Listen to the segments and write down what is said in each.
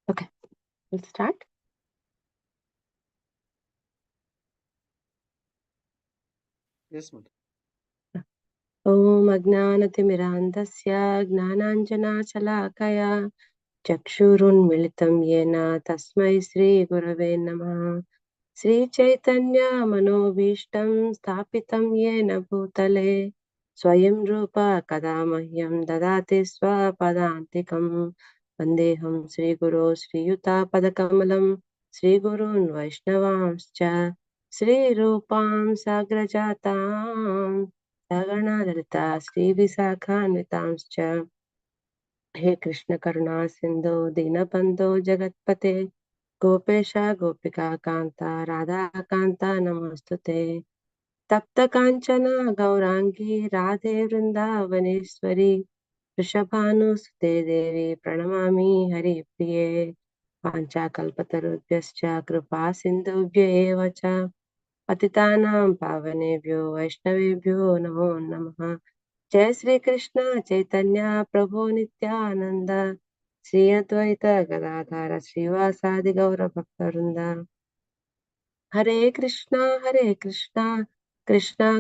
Okay, we'll start. Yes, ma'am. Om Ajnanatimirandasya Gnananjana-Shalakaya Chakshurunmilitam Yena Tasmai Shri Gurave Namah. Shri Chaitanya Manobhishtam Sthapitam Yena Bhutale Swayam Rupa Kadamahyam Dadati Swapadantikam Vandeham Shri Guru Shri Yuta Padakamalam Shri Gurun Vaishnavamscha Shri Rupam Sagrajatam Sagana Lalita Shri Visakhanvitamscha हे कृष्ण करुणा सिंधु दीनबंधो जगतपते गोपेश गोपिका कांता राधा कांता नमोस्तुते तप्त कांचन गौरांगी राधे वृंदावनेश्वरी वृषभानुसुते देवी प्रणमामि हरिप्रिये वाञ्छाकल्पतरुभ्यश्च कृपा सिन्धुभ्य एव च पतितानां पावनेभ्यो वैष्णवेभ्यो नमो नमः। जय श्री कृष्ण चैतन्य प्रभु नित्यानंद श्री अद्वैत गदाधर श्रीवासादि गौर भक्तवृंद हरे Krishna Krishna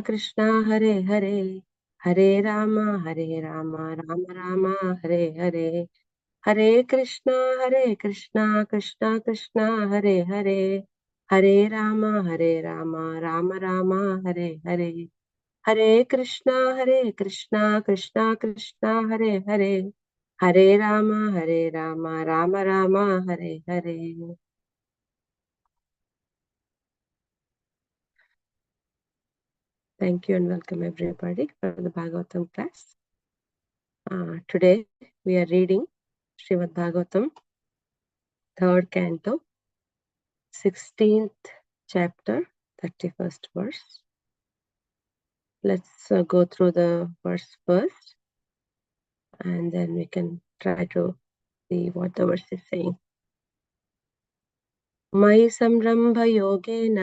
Krishna Hare Hare Hare Ram Ram Ram Hare Hare Hare Krishna Krishna Krishna Hare Hare Hare Ram Ram Ram Hare Hare Hare Krishna Krishna Krishna Hare Hare Hare Ram Ram Ram Hare Hare. Thank you and welcome everybody for the Bhagavatam class. Today we are reading Srimad Bhagavatam, 3rd canto, 16th chapter, 31st verse. Let's go through the verse first and then we can try to see what the verse is saying. मयि संरम्भयोगेन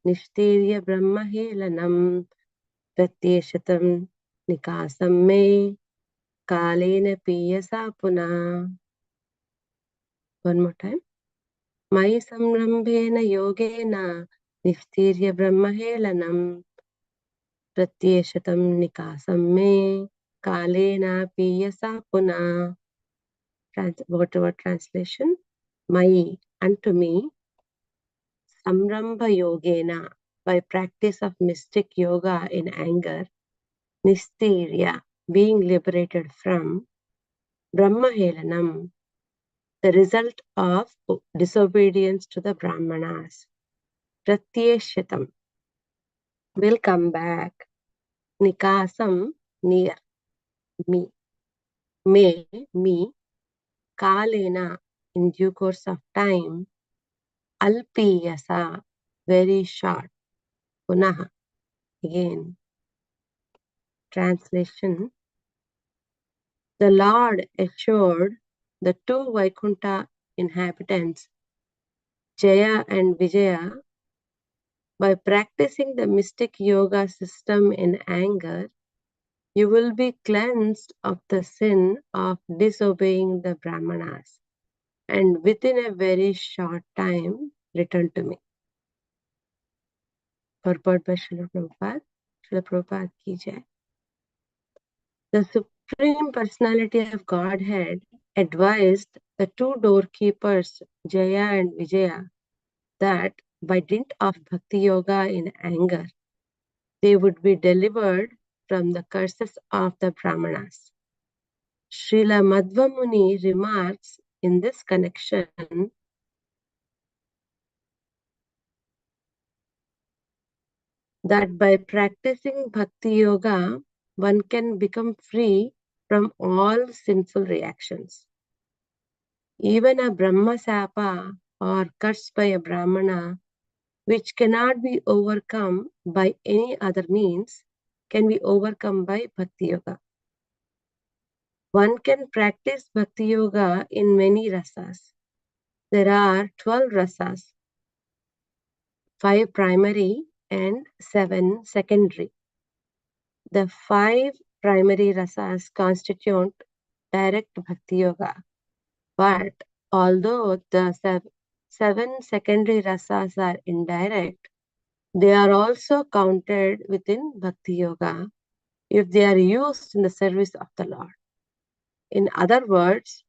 निष्ठीर्य ब्रह्महेलनं प्रत्यशतं निकासं मे कालेन पीयसा पुनः. One more time. मयि संरम्भेन योगेन निष्ठीर्य ब्रह्महेलनं प्रत्यशतं निकासं मे कालेन पीयसा पुनः. Whatever translation. Mayi, unto me, samrambha yogena, by practice of mystic yoga in anger, nistirya, being liberated from, brahmahelanam, the result of disobedience to the brahmanas, pratyeshatam, will come back, nikasam, near me, me, kalena, in due course of time, alpiyasa, very short, punaha, again. Translation. The Lord assured the two Vaikuntha inhabitants, Jaya and Vijaya, by practicing the mystic yoga system in anger, you will be cleansed of the sin of disobeying the Brahmanas, and within a very short time return to me. Purport by Srila Prabhupada. Srila Prabhupada ki jai. The Supreme Personality of Godhead advised the two doorkeepers, Jaya and Vijaya, that by dint of bhakti yoga in anger, they would be delivered from the curses of the Brahmanas. Srila Madhva Muni remarks in this connection that by practicing bhakti yoga, one can become free from all sinful reactions. Even a Brahma Sapa or curse by a Brahmana, which cannot be overcome by any other means, can be overcome by Bhakti Yoga. One can practice Bhakti Yoga in many rasas. There are 12 rasas, 5 primary and 7 secondary. The 5 primary rasas constitute direct Bhakti Yoga, but Although the seven secondary rasas are indirect, they are also counted within Bhakti Yoga if they are used in the service of the Lord. In other words,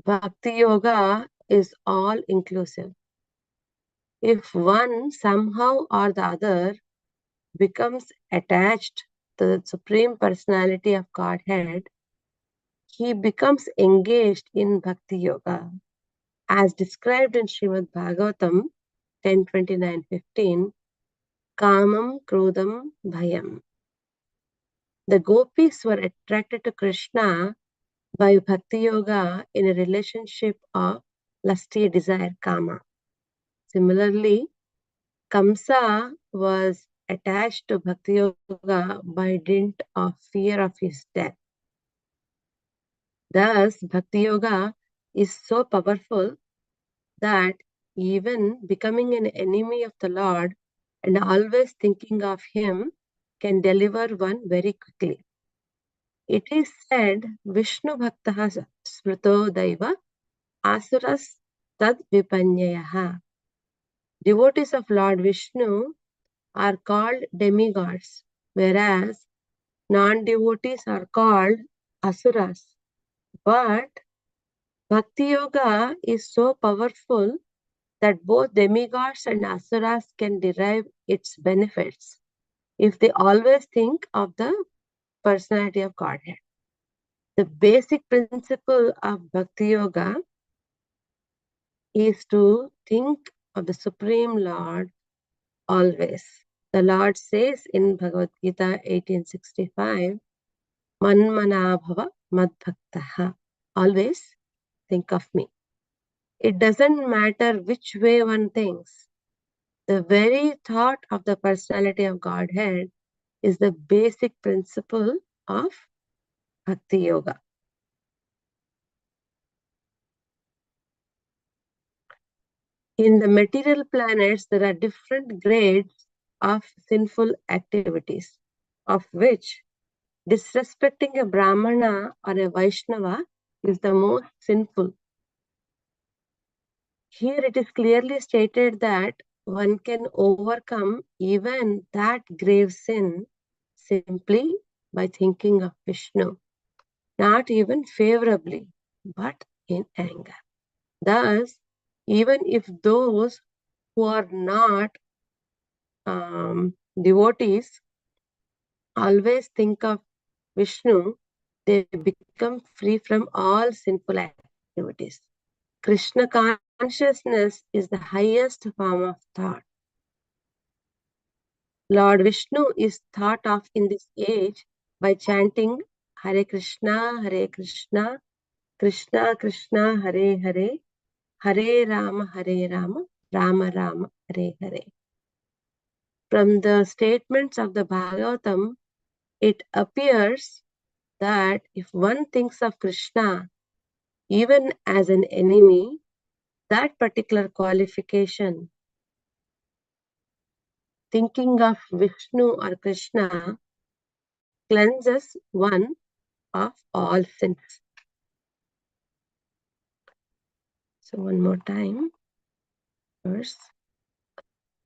Bhakti Yoga is all inclusive. If one somehow or the other becomes attached to the Supreme Personality of Godhead, he becomes engaged in Bhakti Yoga, as described in Srimad Bhagavatam 10:29-15, Kamam Krodam Bhayam. The gopis were attracted to Krishna by Bhakti Yoga in a relationship of lusty desire, Kama. Similarly, Kamsa was attached to Bhakti Yoga by dint of fear of his death. Thus, Bhakti Yoga is so powerful that even becoming an enemy of the Lord and always thinking of Him can deliver one very quickly. It is said, Vishnu Bhaktaha Smrito Daiva Asuras Tad Vipanyayaha. Devotees of Lord Vishnu are called demigods, whereas non-devotees are called asuras. But Bhakti Yoga is so powerful that both demigods and asuras can derive its benefits if they always think of the personality of Godhead. The basic principle of Bhakti Yoga is to think of the Supreme Lord always. The Lord says in Bhagavad Gita 18:65, Manmanabhava madbhaktaha. Always think of me. It doesn't matter which way one thinks. The very thought of the personality of Godhead is the basic principle of Bhakti Yoga. In the material planets, there are different grades of sinful activities, of which disrespecting a Brahmana or a Vaishnava is the most sinful. Here it is clearly stated that one can overcome even that grave sin simply by thinking of Vishnu, not even favorably, but in anger. Thus, even if those who are not devotees always think of Vishnu, they become free from all sinful activities. Krishna consciousness is the highest form of thought. Lord Vishnu is thought of in this age by chanting Hare Krishna, Krishna Krishna, Hare Hare, Hare Rama, Rama Rama, Hare Hare. From the statements of the Bhagavatam, it appears that if one thinks of Krishna even as an enemy, that particular qualification, thinking of Vishnu or Krishna, cleanses one of all sins. So one more time, verse.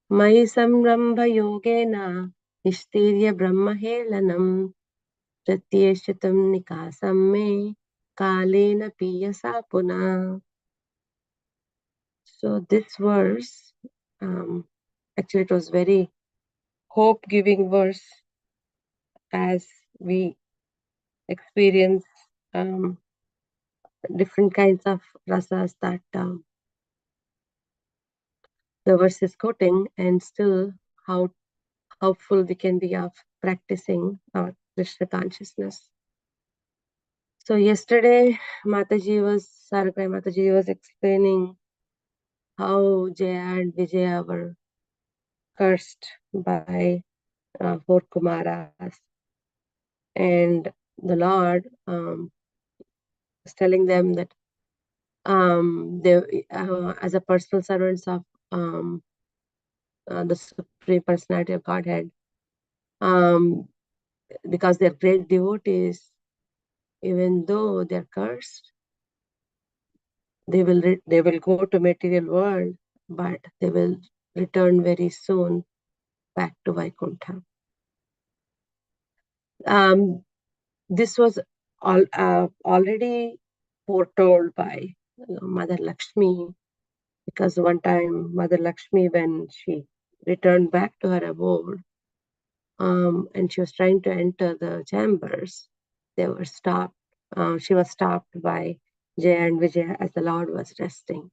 Mai samrambha yogena nishtirya brahmahelanam pratyeshitam nikasam me kalena piyasa puna. So this verse, actually it was very hope-giving verse as we experience different kinds of rasas that the verse is quoting, and still how full we can be of practicing our Krishna consciousness. So yesterday, Sargai Mataji was explaining how Jaya and Vijaya were cursed by 4 Kumaras, and the Lord was telling them that they, as a personal servants of the Supreme Personality of Godhead, because they're great devotees, even though they're cursed, they will go to material world, but they will return very soon back to Vaikuntha. This was already foretold by Mother Lakshmi, because one time Mother Lakshmi, when she returned back to her abode, and she was trying to enter the chambers, they were stopped. She was stopped by Jaya and Vijaya as the Lord was resting.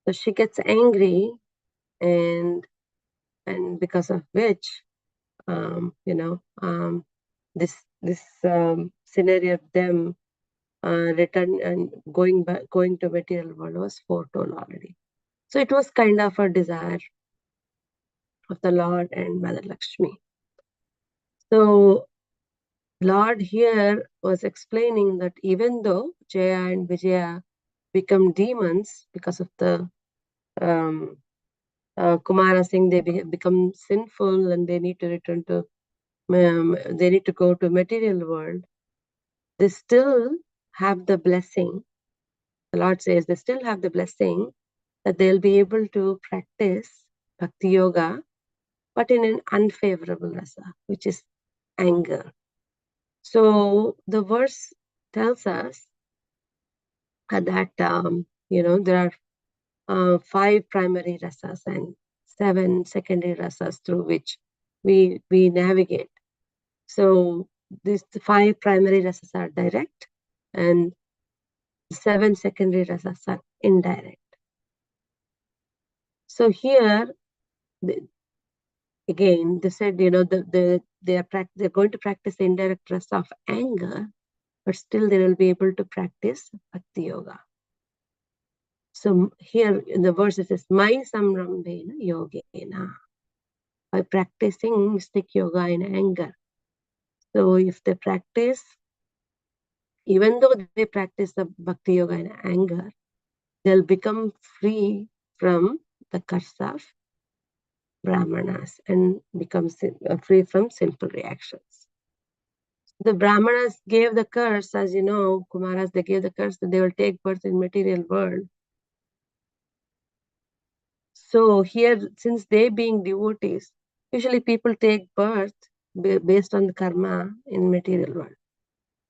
So she gets angry, and because of which, this scenario of them return and going to material world was foretold already. So it was kind of a desire of the Lord and Mother Lakshmi. So Lord here was explaining that even though Jaya and Vijaya become demons because of the Kumara saying they become sinful and they need to return to, they need to go to material world, they still have the blessing. The Lord says they still have the blessing that they'll be able to practice Bhakti Yoga, but in an unfavorable rasa, which is anger. So the verse tells us that there are 5 primary rasas and 7 secondary rasas through which we navigate. So these 5 primary rasas are direct, and 7 secondary rasas are indirect. So here, again, they said, they're going to practice the indirect rasa of anger, but still they will be able to practice Bhakti Yoga. So here in the verse it says, Mai samrambena yogena, by practicing mystic yoga in anger. So if they practice, even though they practice the Bhakti Yoga in anger, they'll become free from the curse of Brahmanas and become free from sinful reactions. The Brahmanas gave the curse, as you know, Kumaras, they gave the curse that they will take birth in material world. So here, since they being devotees, usually people take birth based on the karma in material world.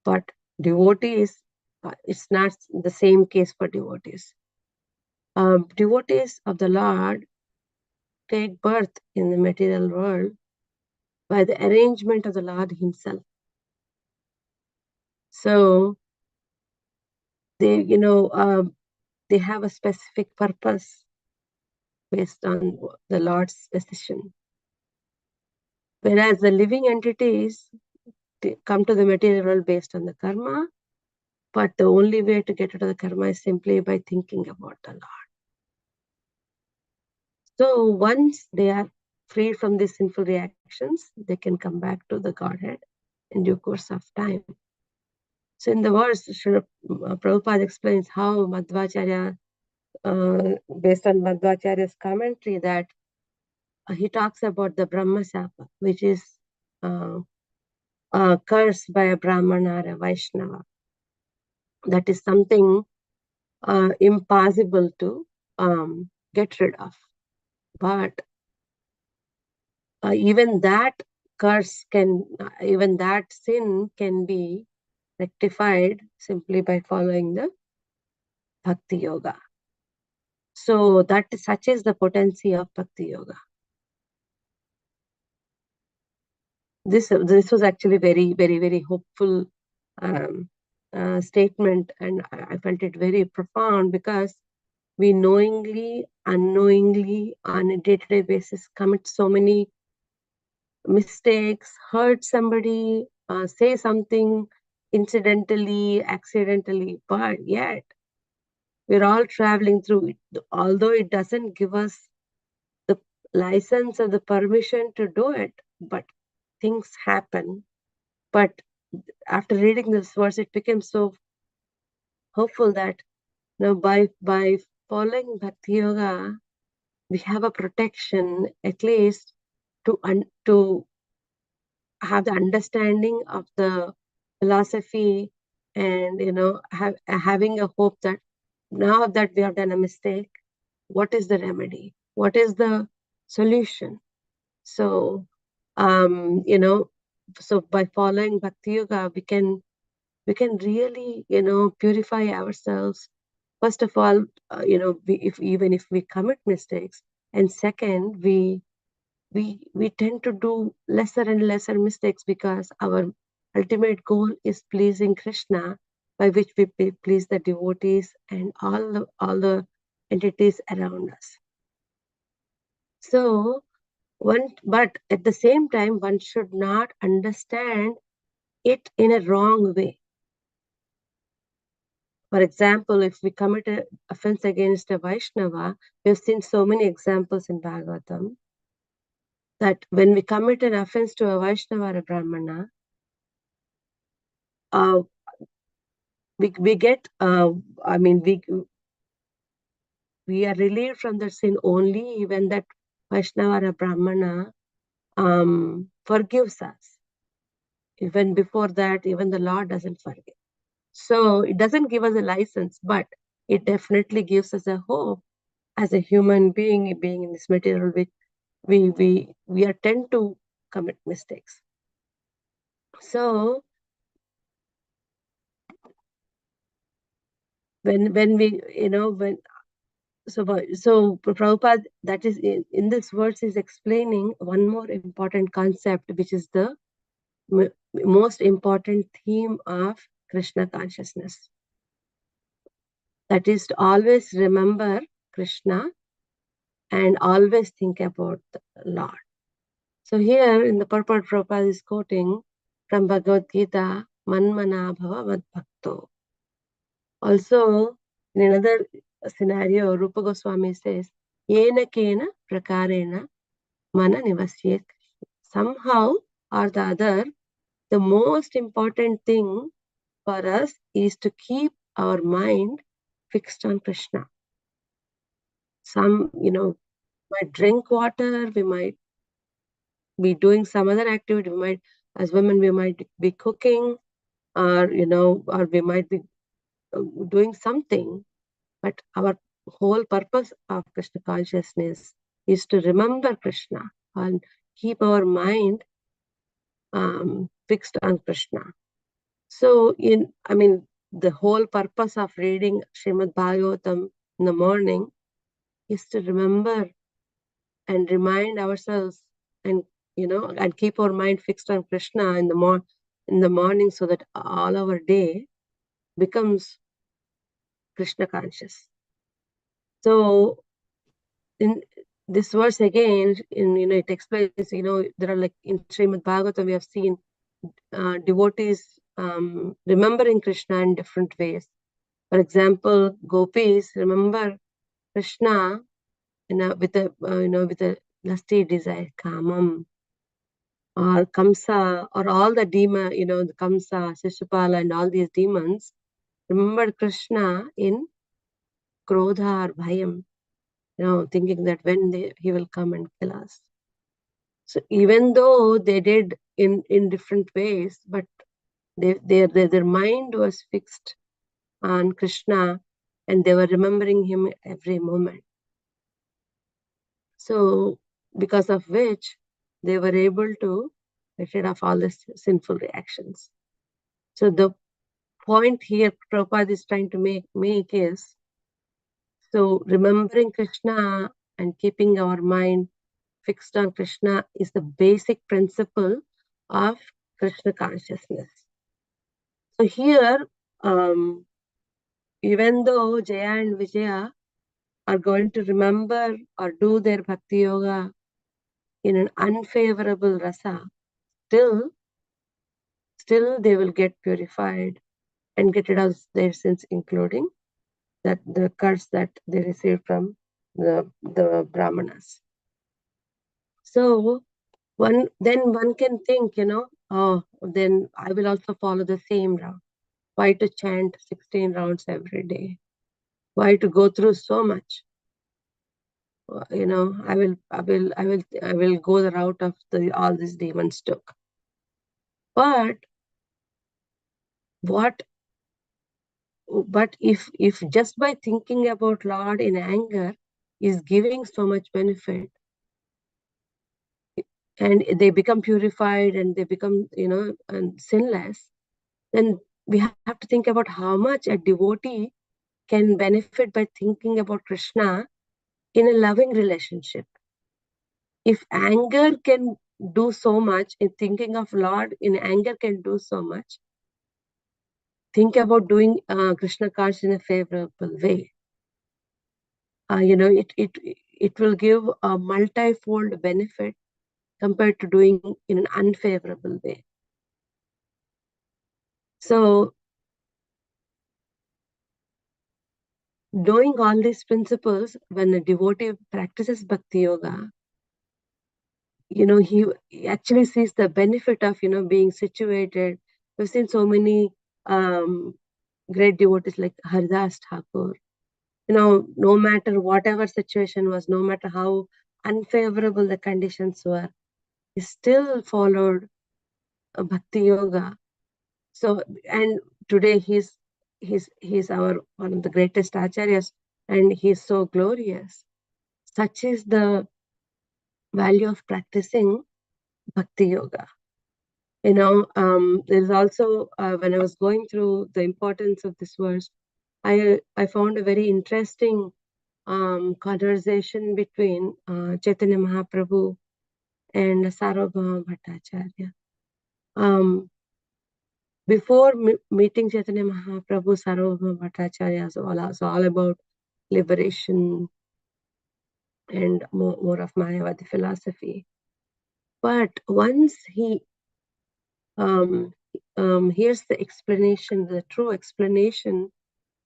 But devotees, it's not the same case for devotees. Devotees of the Lord take birth in the material world by the arrangement of the Lord himself. So they, they have a specific purpose based on the Lord's decision. Whereas the living entities come to the material world based on the karma, but the only way to get out of the karma is simply by thinking about the Lord. So once they are free from these sinful reactions, they can come back to the Godhead in due course of time. So in the verse, Prabhupada explains how Madhvacharya, based on Madhvacharya's commentary, that he talks about the Brahma Sapa, which is cursed by a Brahmana or a Vaishnava. That is something impossible to get rid of. But even that even that sin can be rectified simply by following the Bhakti Yoga. So such is the potency of Bhakti Yoga. This was actually very, very, very hopeful statement, and I felt it very profound, because we knowingly, unknowingly, on a day-to-day basis commit so many mistakes, hurt somebody, say something incidentally, accidentally, but yet we're all traveling through it. Although it doesn't give us the license or the permission to do it, but things happen. But after reading this verse, it became so hopeful that by following Bhakti Yoga, we have a protection, at least to have the understanding of the philosophy, and having a hope that now that we have done a mistake, what is the remedy? What is the solution? So, so by following Bhakti Yoga, we can really, purify ourselves. First of all, even if we commit mistakes, and second, we tend to do lesser and lesser mistakes because our ultimate goal is pleasing Krishna, by which we please the devotees and all the entities around us. So but at the same time, one should not understand it in a wrong way. For example, if we commit an offense against a Vaishnava, we've seen so many examples in Bhagavatam that when we commit an offense to a Vaishnava or a Brahmana, uh, we get, we are relieved from the sin only when that Vaishnava or a Brahmana forgives us. Even before that, even the Lord doesn't forgive. So it doesn't give us a license, but it definitely gives us a hope as a human being in this material, which we are tend to commit mistakes. So when we so Prabhupada, that is in this verse, is explaining one more important concept, which is the most important theme of Krishna consciousness. That is to always remember Krishna and always think about the Lord. So here in the purport, Prabhupada is quoting from Bhagavad Gita, Manmana Bhava Vad Bhakto. Also, in another scenario, Rupa Goswami says, Yena Kena Prakarena Mana Nivasyet. Somehow or the other, the most important thing for us is to keep our mind fixed on Krishna. Might drink water, we might be doing some other activity, as women, we might be cooking, or we might be doing something, but our whole purpose of Krishna consciousness is to remember Krishna and keep our mind fixed on Krishna. So the whole purpose of reading Srimad Bhagavatam in the morning is to remember and remind ourselves, and and keep our mind fixed on Krishna in the morning, so that all our day becomes Krishna conscious. So in this verse again, it explains, there are, like in Srimad Bhagavatam, we have seen devotees remembering Krishna in different ways. For example, gopis remember Krishna with a lusty desire, kamam, or Kamsa, or all the demon, the Kamsa, Shishupala, and all these demons remember Krishna in Krodha or Bhayam, thinking that when he will come and kill us. So even though they did in different ways, but their mind was fixed on Krishna, and they were remembering him every moment. So because of which they were able to get rid of all the sinful reactions. So the point here Prabhupada is trying to make is, so remembering Krishna and keeping our mind fixed on Krishna is the basic principle of Krishna consciousness. So here, even though Jaya and Vijaya are going to remember or do their bhakti yoga in an unfavorable rasa, still they will get purified and get rid of their sins, including that the curse that they received from the brahmanas. So one can think, oh, then I will also follow the same route. Why to chant 16 rounds every day? Why to go through so much? I will go the route of all these demons took. But what but if just by thinking about Lord in anger is giving so much benefit, and they become purified and they become, and sinless, then we have to think about how much a devotee can benefit by thinking about Krishna in a loving relationship. If anger can do so much, in thinking of Lord in anger can do so much, think about doing Krishna cards in a favorable way. It will give a multifold benefit compared to doing in an unfavorable way. So, knowing all these principles, when a devotee practices bhakti yoga, he actually sees the benefit of, being situated. We've seen so many great devotees like Haridas Thakur. No matter whatever situation was, no matter how unfavorable the conditions were, he still followed bhakti yoga. So, and today he's our one of the greatest acharyas, and he's so glorious. Such is the value of practicing bhakti yoga. There's also when I was going through the importance of this verse, I found a very interesting conversation between Chaitanya Mahaprabhu and Sarvabhauma Bhattacharya. Before meeting Chaitanya Mahaprabhu, Sarvabhauma Bhattacharya was all about liberation and more of Mayavadi philosophy. But once he here's the explanation, the true explanation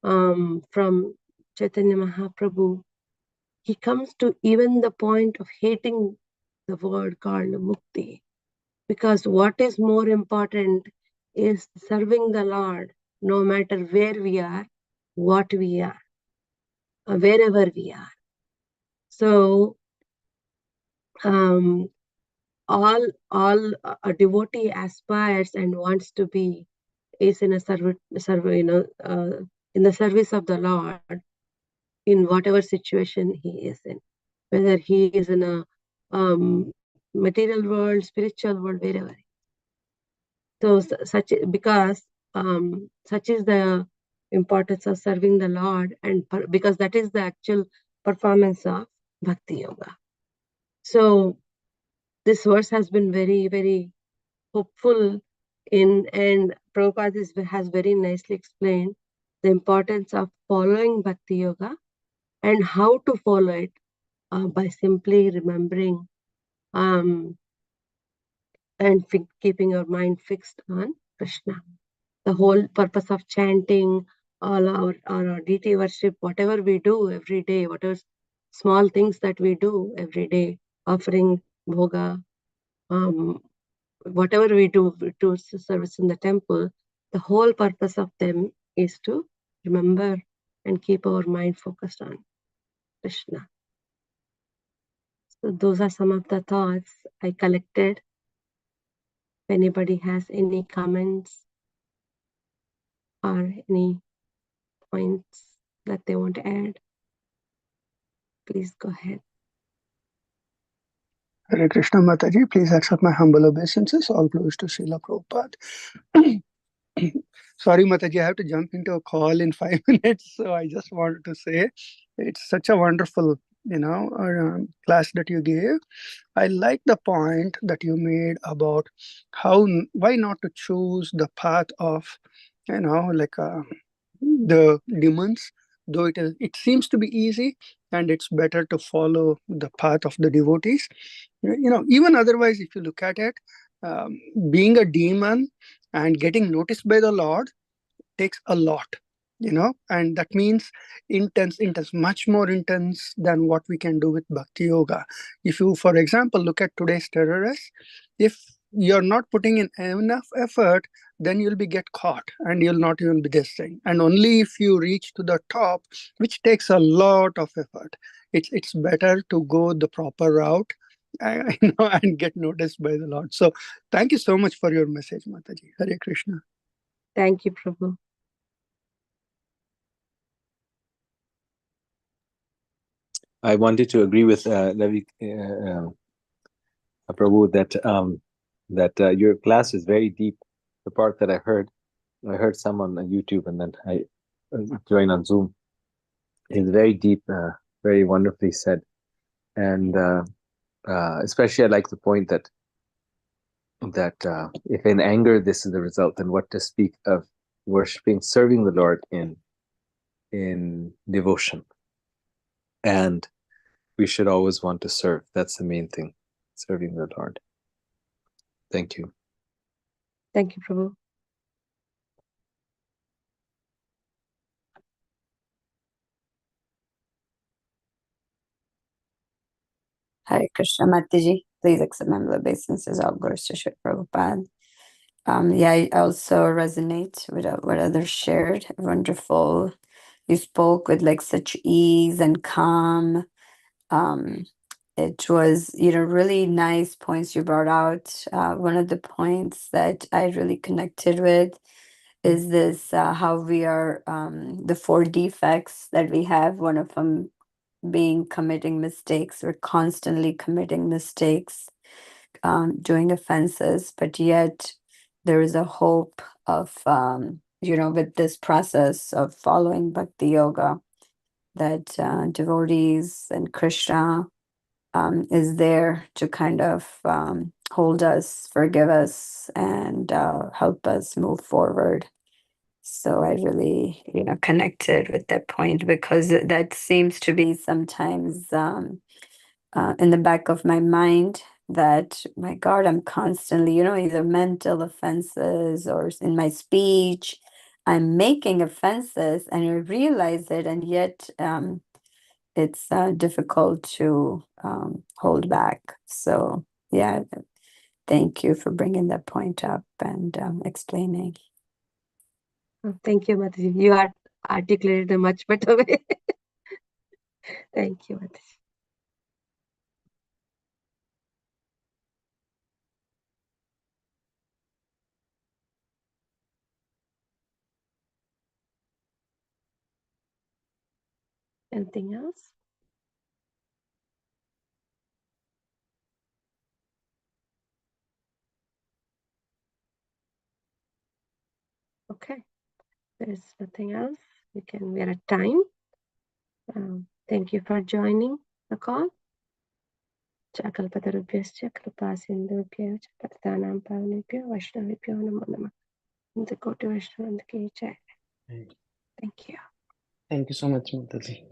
from Chaitanya Mahaprabhu. He comes to even the point of hating the word called mukti, because what is more important is serving the Lord no matter where we are, what we are, wherever we are. So all a devotee aspires and wants to be is in a in the service of the Lord in whatever situation he is in, whether he is in a material world, spiritual world, wherever. So because such is the importance of serving the Lord, and because that is the actual performance of bhakti yoga. So this verse has been very, very hopeful and Prabhupada has very nicely explained the importance of following bhakti yoga and how to follow it by simply remembering and keeping your mind fixed on Krishna. The whole purpose of chanting, all our deity worship, whatever we do every day, whatever small things that we do every day, offering bhoga, whatever we do service in the temple, the whole purpose of them is to remember and keep our mind focused on Krishna. So those are some of the thoughts I collected. If anybody has any comments or any points that they want to add, please go ahead. Hare Krishna Mataji, please accept my humble obeisances. All glories to Srila Prabhupada. Sorry, Mataji, I have to jump into a call in 5 minutes. So I just wanted to say it's such a wonderful, class that you gave. I like the point that you made about why not to choose the path of, the demons, though it seems to be easy, and it's better to follow the path of the devotees. Even otherwise, if you look at it, being a demon and getting noticed by the Lord takes a lot, and that means intense, much more intense than what we can do with bhakti yoga. If you, for example, look at today's terrorists, if you're not putting in enough effort, then you'll be get caught and you'll not even be this thing. And only if you reach to the top, which takes a lot of effort, it's better to go the proper route, and get noticed by the Lord. So thank you so much for your message, Mataji. Hare Krishna. Thank you, Prabhu. I wanted to agree with Levi Prabhu that your class is very deep. The part that I heard some on YouTube, and then I joined on Zoom. It's very deep, very wonderfully said, and especially I like the point that if in anger this is the result, then what to speak of worshiping, serving the Lord in devotion, and we should always want to serve. That's the main thing, serving the Lord. Thank you. Thank you, Prabhu. Hare Krishna, Mataji. Please accept my obeisances. All glories to Sri Prabhupada. I also resonate with what others shared. Wonderful. You spoke with like such ease and calm. It was, really nice points you brought out. One of the points that I really connected with is this, how we are, the 4 defects that we have, one of them being committing mistakes. We're constantly committing mistakes, doing offenses, but yet there is a hope of, with this process of following Bhakti Yoga, that devotees and Krishna is there to kind of hold us, forgive us, and help us move forward. So I really, connected with that point, because that seems to be sometimes in the back of my mind, that, my God, I'm constantly, either mental offenses or in my speech, I'm making offenses and I realize it, and yet it's difficult to hold back. So, yeah, thank you for bringing that point up and explaining. Thank you, Mataji. You are articulated in a much better way. Thank you, Mataji. Anything else? Okay. There's nothing else. We are at time. Thank you for joining the call. Chakalpatarubhyascha kripasindhubhya cha patitanam pavanebhyo vaishnavebhyo namo namah. Indakoti Vaishnavandaki Jai. Thank you. Thank you so much, Mataji.